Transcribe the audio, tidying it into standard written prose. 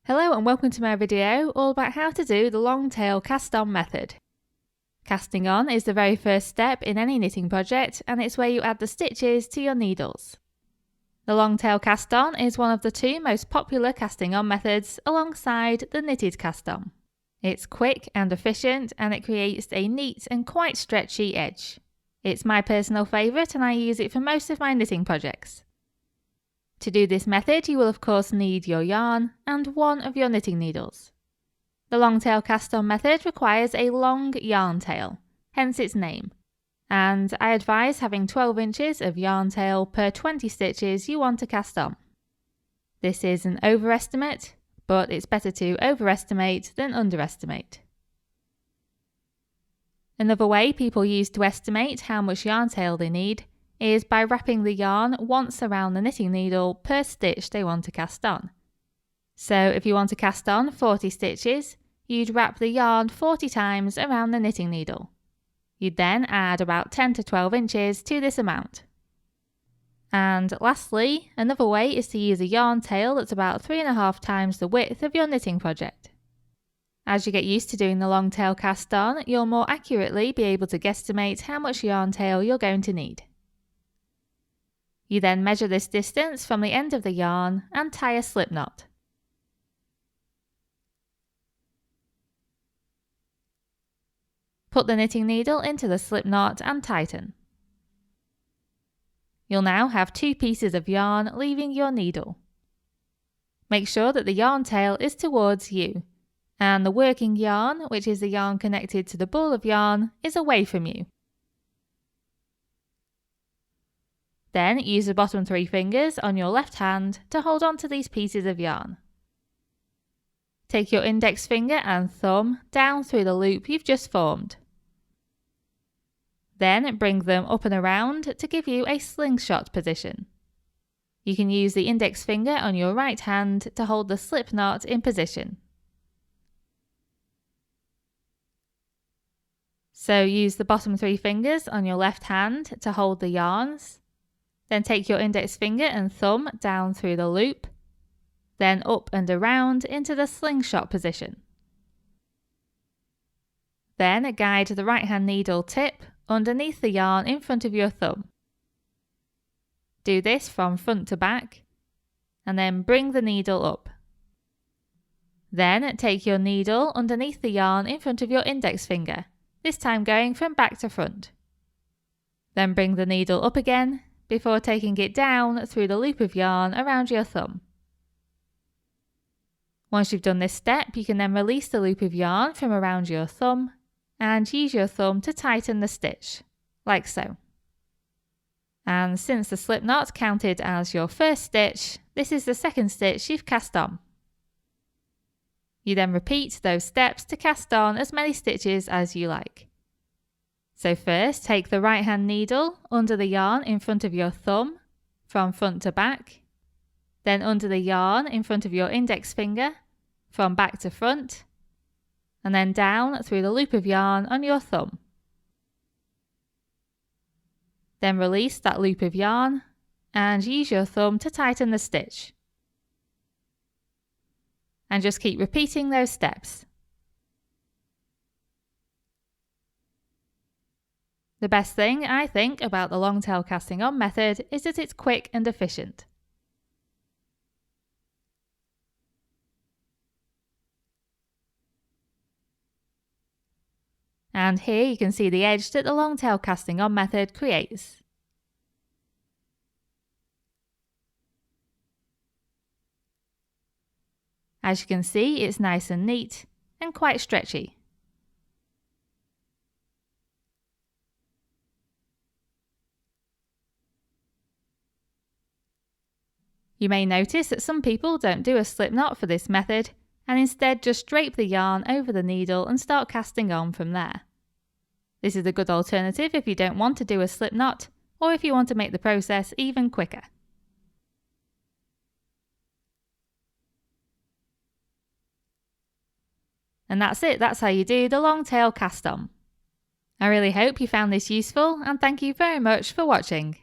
Hello and welcome to my video all about how to do the long tail cast on method. Casting on is the very first step in any knitting project, and it's where you add the stitches to your needles. The long tail cast on is one of the two most popular casting on methods alongside the knitted cast on. It's quick and efficient, and it creates a neat and quite stretchy edge. It's my personal favourite and I use it for most of my knitting projects. To do this method, you will of course need your yarn and one of your knitting needles. The long tail cast on method requires a long yarn tail, hence its name, and I advise having 12 inches of yarn tail per 20 stitches you want to cast on. This is an overestimate, but it's better to overestimate than underestimate. Another way people use to estimate how much yarn tail they need is by wrapping the yarn once around the knitting needle per stitch they want to cast on. So if you want to cast on 40 stitches, you'd wrap the yarn 40 times around the knitting needle. You'd then add about 10 to 12 inches to this amount. And lastly, another way is to use a yarn tail that's about 3.5 times the width of your knitting project. As you get used to doing the long tail cast on, you'll more accurately be able to guesstimate how much yarn tail you're going to need. You then measure this distance from the end of the yarn and tie a slip knot. Put the knitting needle into the slip knot and tighten. You'll now have 2 pieces of yarn leaving your needle. Make sure that the yarn tail is towards you, and the working yarn, which is the yarn connected to the ball of yarn, is away from you. Then use the bottom 3 fingers on your left hand to hold on to these pieces of yarn. Take your index finger and thumb down through the loop you've just formed. Then bring them up and around to give you a slingshot position. You can use the index finger on your right hand to hold the slip knot in position. So use the bottom 3 fingers on your left hand to hold the yarns. Then take your index finger and thumb down through the loop, then up and around into the slingshot position. Then guide the right hand needle tip underneath the yarn in front of your thumb. Do this from front to back, and then bring the needle up. Then take your needle underneath the yarn in front of your index finger, this time going from back to front. Then bring the needle up again, before taking it down through the loop of yarn around your thumb. Once you've done this step, you can then release the loop of yarn from around your thumb and use your thumb to tighten the stitch, like so. And since the slip knot counted as your first stitch, this is the second stitch you've cast on. You then repeat those steps to cast on as many stitches as you like. So first, take the right hand needle under the yarn in front of your thumb, from front to back, then under the yarn in front of your index finger, from back to front, and then down through the loop of yarn on your thumb. Then release that loop of yarn and use your thumb to tighten the stitch. And just keep repeating those steps. The best thing, I think, about the long tail casting on method is that it's quick and efficient. And here you can see the edge that the long tail casting on method creates. As you can see, it's nice and neat and quite stretchy. You may notice that some people don't do a slip knot for this method and instead just drape the yarn over the needle and start casting on from there. This is a good alternative if you don't want to do a slip knot or if you want to make the process even quicker. And that's it, that's how you do the long tail cast on. I really hope you found this useful and thank you very much for watching.